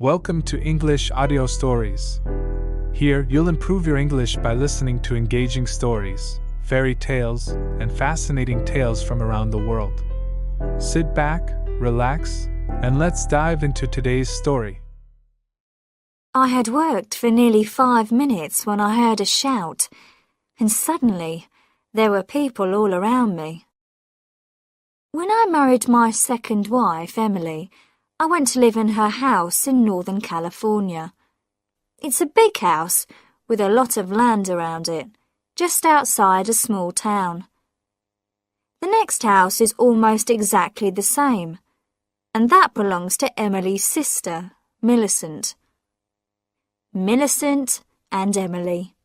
Welcome to English Audio Stories. Here, you'll improve your English by listening to engaging stories, fairy tales, and fascinating tales from around the world. Sit back, relax, and let's dive into today's story. I had worked for nearly 5 minutes when I heard a shout, and suddenly there were people all around me. When I married my second wife, Emily, I went to live in her house in Northern California. It's a big house with a lot of land around it, just outside a small town. The next house is almost exactly the same, and that belongs to Emily's sister, Millicent. Millicent and Emily.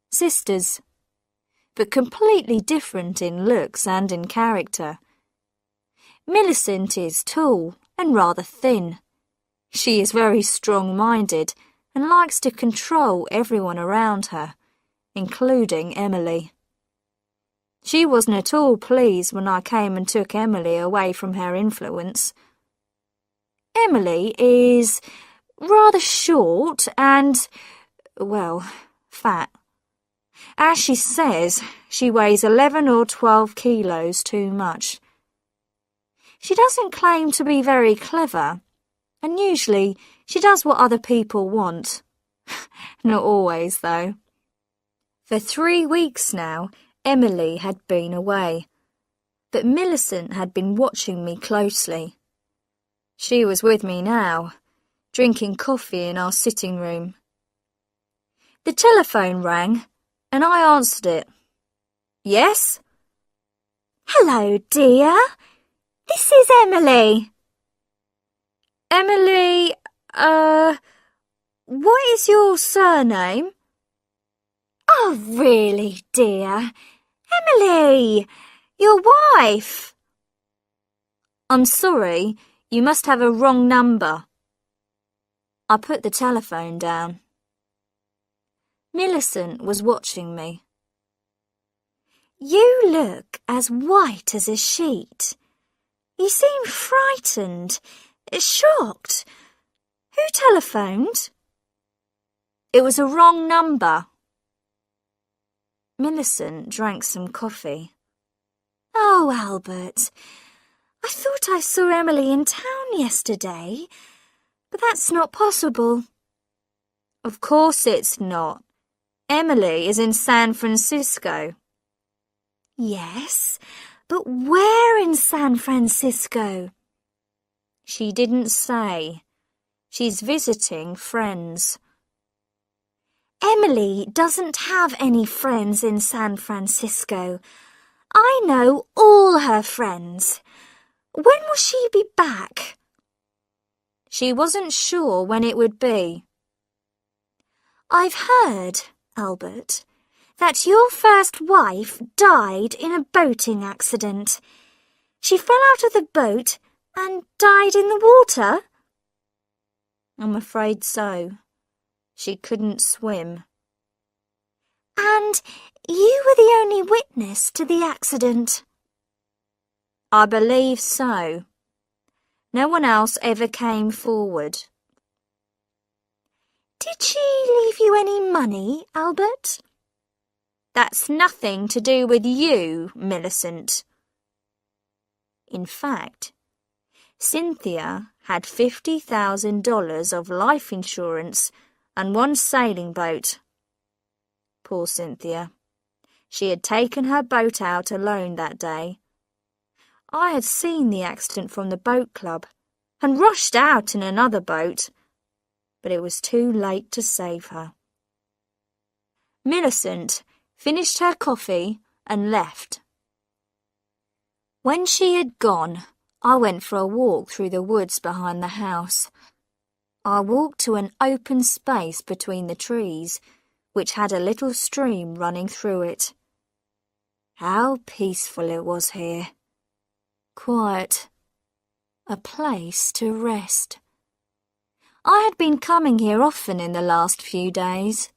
Sisters, but completely different in looks and in character. Millicent is tall and rather thin. She is very strong-minded and likes to control everyone around her, including Emily. She wasn't at all pleased when I came and took Emily away from her influence. Emily is rather short and, well, fat. As she says, she weighs 11 or 12 kilos too much. She doesn't claim to be very clever, and usually she does what other people want. Not always, though. For 3 weeks now, Emily had been away, but Millicent had been watching me closely. She was with me now, drinking coffee in our sitting room. The telephone rang, and I answered it. Yes? Hello, dear. This is Emily. Emily, what is your surname? Oh, really, dear? Emily, your wife. I'm sorry, you must have a wrong number. I put the telephone down. Millicent was watching me. You look as white as a sheet. You seem frightened, shocked. Who telephoned? It was a wrong number. Millicent drank some coffee. Oh, Albert, I thought I saw Emily in town yesterday, but that's not possible. Of course it's not. Emily is in San Francisco. Yes, but where in San Francisco? She didn't say. She's visiting friends. Emily doesn't have any friends in San Francisco. I know all her friends. When will she be back? She wasn't sure when it would be. I've heard, Albert, that your first wife died in a boating accident. She fell out of the boat and died in the water? I'm afraid so. She couldn't swim. And you were the only witness to the accident? I believe so. No one else ever came forward. Did she leave you any money, Albert? That's nothing to do with you, Millicent. In fact, Cynthia had $50,000 of life insurance and 1 sailing boat. Poor Cynthia. She had taken her boat out alone that day. I had seen the accident from the boat club and rushed out in another boat, but it was too late to save her. Millicent finished her coffee and left. When she had gone, I went for a walk through the woods behind the house. I walked to an open space between the trees, which had a little stream running through it. How peaceful it was here. Quiet. A place to rest. I had been coming here often in the last few days.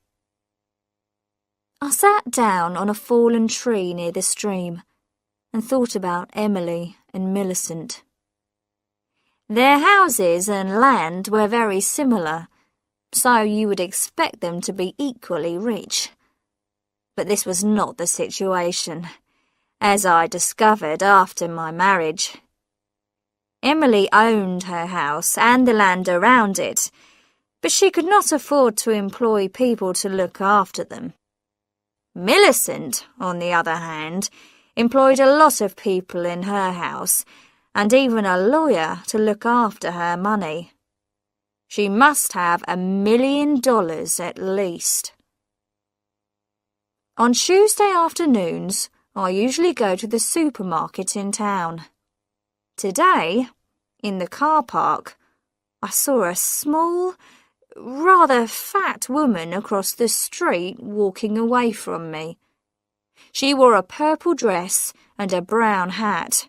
I sat down on a fallen tree near the stream and thought about Emily and Millicent. Their houses and land were very similar, so you would expect them to be equally rich. But this was not the situation, as I discovered after my marriage. Emily owned her house and the land around it, but she could not afford to employ people to look after them. Millicent, on the other hand, employed a lot of people in her house, and even a lawyer to look after her money. She must have $1 million at least. On Tuesday afternoons, I usually go to the supermarket in town. Today, in the car park, I saw a small, rather fat woman across the street walking away from me. She wore a purple dress and a brown hat.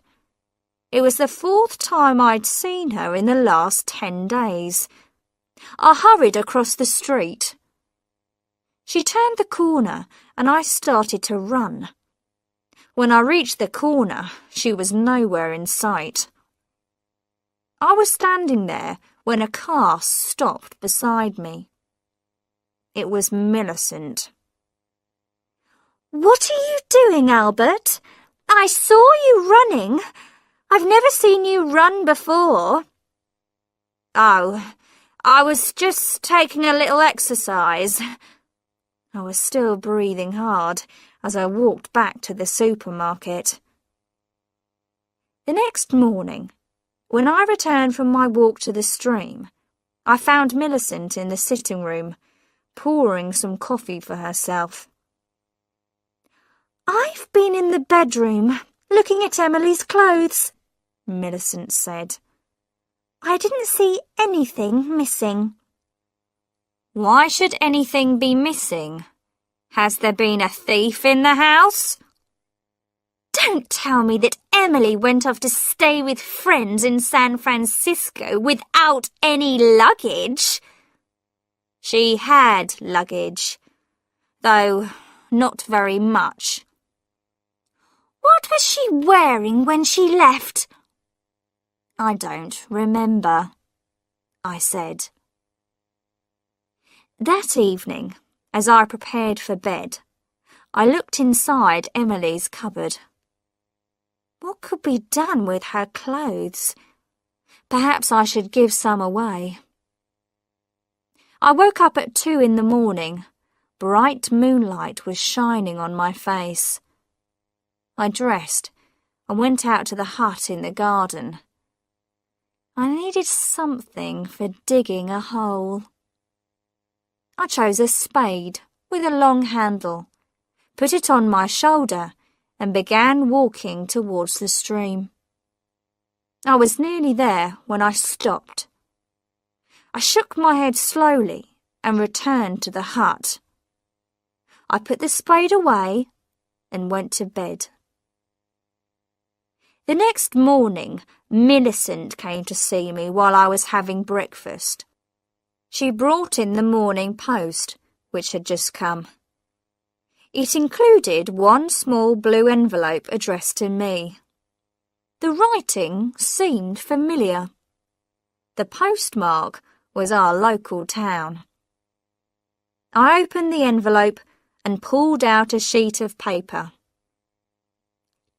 It was the 4th time I'd seen her in the last 10 days. I hurried across the street. She turned the corner and I started to run. When I reached the corner, she was nowhere in sight. I was standing there when a car stopped beside me. It was Millicent. "What are you doing, Albert? I saw you running. I've never seen you run before." "Oh, I was just taking a little exercise." I was still breathing hard as I walked back to the supermarket. The next morning, when I returned from my walk to the stream, I found Millicent in the sitting room, pouring some coffee for herself. "I've been in the bedroom, looking at Emily's clothes," Millicent said. "I didn't see anything missing." "Why should anything be missing? Has there been a thief in the house?" "Don't tell me that Emily went off to stay with friends in San Francisco without any luggage." "She had luggage, though not very much." "What was she wearing when she left?" "I don't remember," I said. That evening, as I prepared for bed, I looked inside Emily's cupboard. What could be done with her clothes? Perhaps I should give some away. I woke up at 2 in the morning. Bright moonlight was shining on my face. I dressed and went out to the hut in the garden. I needed something for digging a hole. I chose a spade with a long handle, put it on my shoulder, and began walking towards the stream. I was nearly there when I stopped. I shook my head slowly and returned to the hut. I put the spade away and went to bed. The next morning, Millicent came to see me while I was having breakfast. She brought in the Morning Post, which had just come. It included one small blue envelope addressed to me. The writing seemed familiar. The postmark was our local town. I opened the envelope and pulled out a sheet of paper.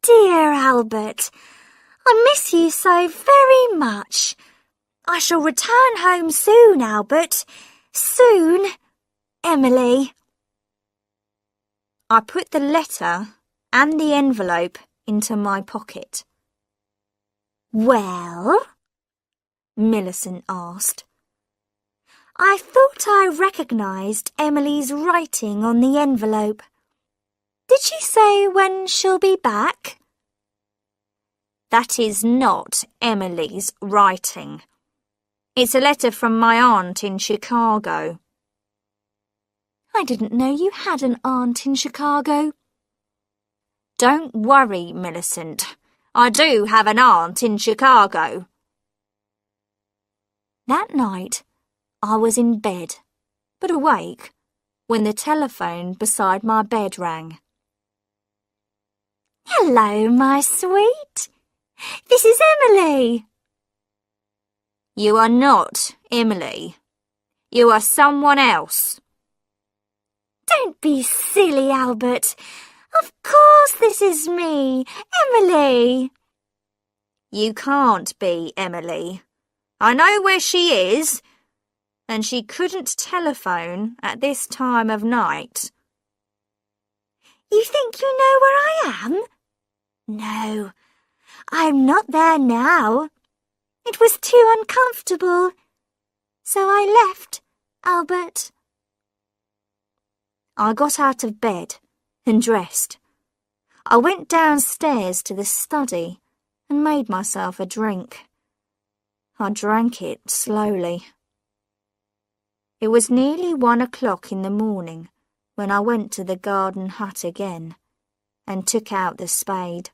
"Dear Albert, I miss you so very much. I shall return home soon, Albert. Soon. Emily." I put the letter and the envelope into my pocket. "Well?" Millicent asked. "I thought I recognised Emily's writing on the envelope. Did she say when she'll be back?" "That is not Emily's writing. It's a letter from my aunt in Chicago." "I didn't know you had an aunt in Chicago." "Don't worry, Millicent. I do have an aunt in Chicago." That night, I was in bed, but awake, when the telephone beside my bed rang. "Hello, my sweet. This is Emily." You are not Emily. You are someone else. Don't be silly, Albert. Of course this is me, Emily. You can't be Emily. I know where she is, and she couldn't telephone at this time of night. You think you know where I am? No, I'm not there now. It was too uncomfortable. So I left, Albert. I got out of bed and dressed. I went downstairs to the study and made myself a drink. I drank it slowly. It was nearly 1 o'clock in the morning when I went to the garden hut again and took out the spade.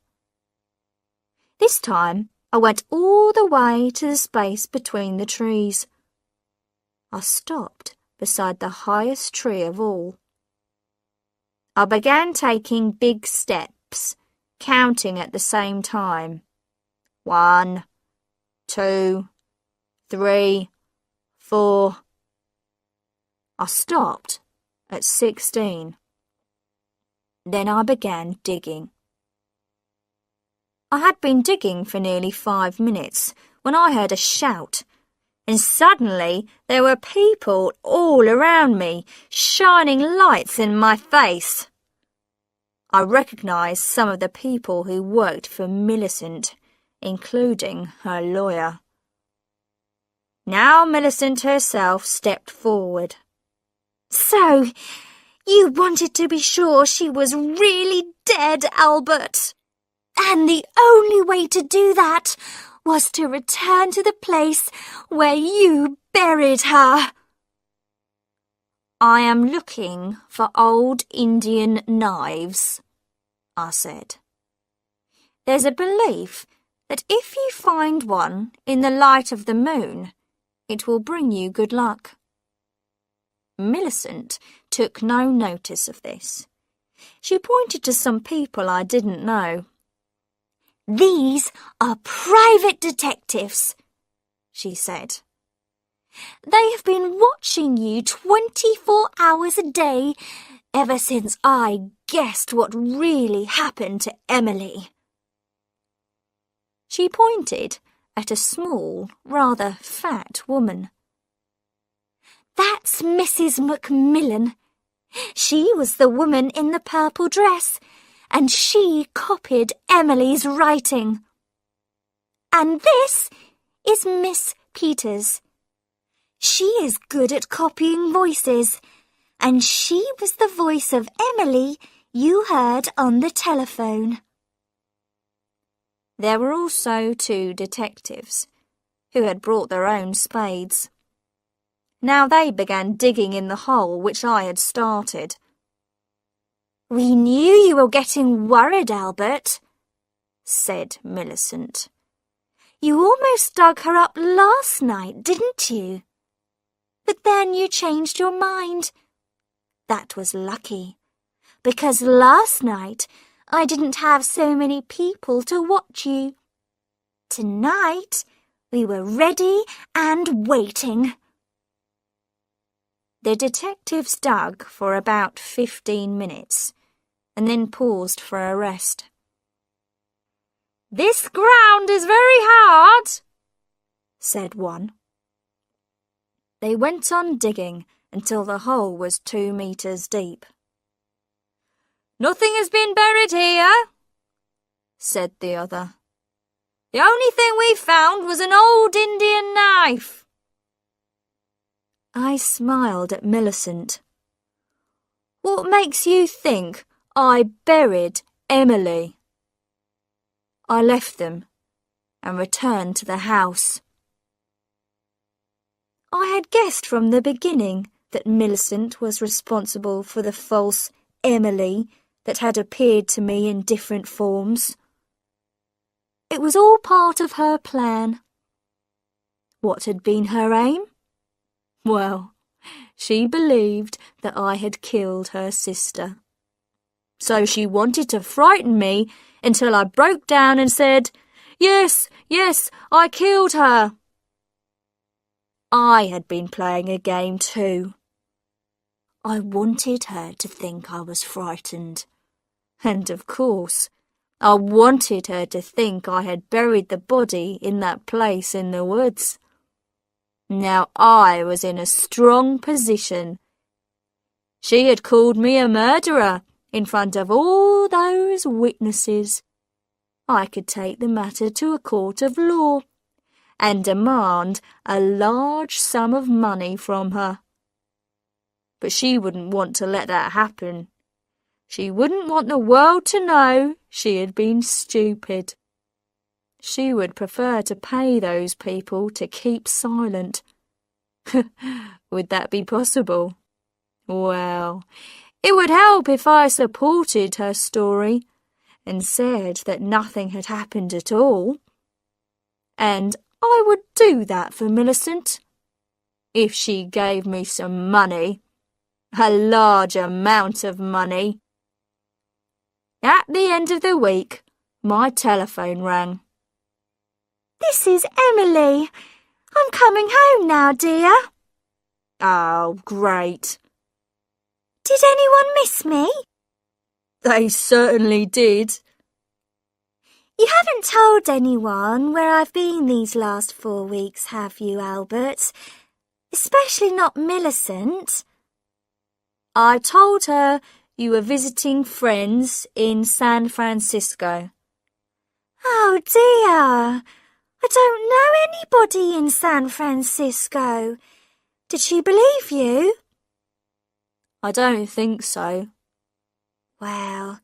This time I went all the way to the space between the trees. I stopped beside the highest tree of all. I began taking big steps, counting at the same time. 1, 2, 3, 4. I stopped at 16. Then I began digging. I had been digging for nearly 5 minutes when I heard a shout, and suddenly there were people all around me, shining lights in my face. I recognised some of the people who worked for Millicent, including her lawyer. Now Millicent herself stepped forward. So, you wanted to be sure she was really dead, Albert. And the only way to do that was to return to the place where you buried her. I am looking for old Indian knives, I said. There's a belief that if you find one in the light of the moon, it will bring you good luck. Millicent took no notice of this. She pointed to some people I didn't know. These are private detectives, she said. They have been watching you 24 hours a day ever since I guessed what really happened to Emily. She pointed at a small, rather fat woman. That's Mrs. Macmillan. She was the woman in the purple dress, and she copied Emily's writing. And this is Miss Peters. She is good at copying voices, and she was the voice of Emily you heard on the telephone. There were also 2 detectives, who had brought their own spades. Now they began digging in the hole which I had started. We knew you were getting worried, Albert, said Millicent. You almost dug her up last night, didn't you? But then you changed your mind. That was lucky, because last night I didn't have so many people to watch you. Tonight we were ready and waiting. The detectives dug for about 15 minutes and then paused for a rest. "This ground is very hard," said one. They went on digging until the hole was 2 meters deep. "Nothing has been buried here," said the other. "The only thing we found was an old Indian knife." I smiled at Millicent. "What makes you think I buried Emily?" I left them and returned to the house. I had guessed from the beginning that Millicent was responsible for the false Emily that had appeared to me in different forms. It was all part of her plan. What had been her aim? Well, she believed that I had killed her sister. So she wanted to frighten me until I broke down and said, Yes, I killed her." I had been playing a game too. I wanted her to think I was frightened. And of course, I wanted her to think I had buried the body in that place in the woods. Now I was in a strong position. She had called me a murderer in front of all those witnesses. I could take the matter to a court of law and demand a large sum of money from her. But she wouldn't want to let that happen. She wouldn't want the world to know she had been stupid. She would prefer to pay those people to keep silent. Would that be possible? Well, it would help if I supported her story and said that nothing had happened at all. And I would do that for Millicent if she gave me some money, a large amount of money. At the end of the week, my telephone rang. This is Emily. I'm coming home now, dear. Oh, great. Did anyone miss me? They certainly did. You haven't told anyone where I've been these last 4 weeks, have you, Albert? Especially not Millicent. I told her you were visiting friends in San Francisco. Oh, dear. I don't know anybody in San Francisco. Did she believe you? I don't think so. Well,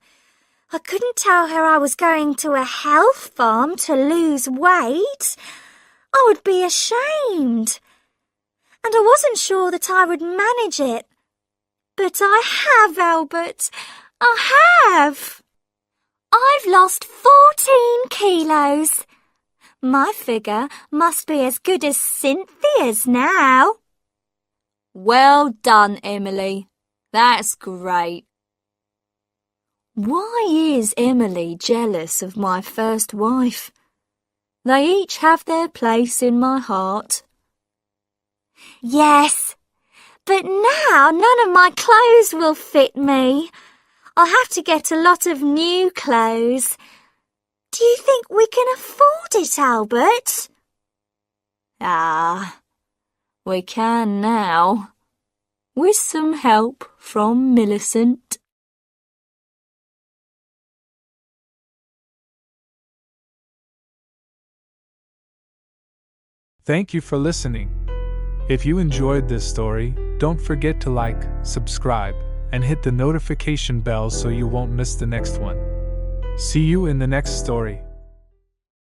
I couldn't tell her I was going to a health farm to lose weight. I would be ashamed. And I wasn't sure that I would manage it. But I have, Albert. I have. I've lost 14 kilos. My figure must be as good as Cynthia's now. Well done, Emily. That's great. Why is Emily jealous of my first wife? They each have their place in my heart. Yes, but now none of my clothes will fit me. I'll have to get a lot of new clothes. Do you think we can afford it, Albert? Ah, we can now, with some help from Millicent. Thank you for listening. If you enjoyed this story, don't forget to like, subscribe, and hit the notification bell so you won't miss the next one. See you in the next story.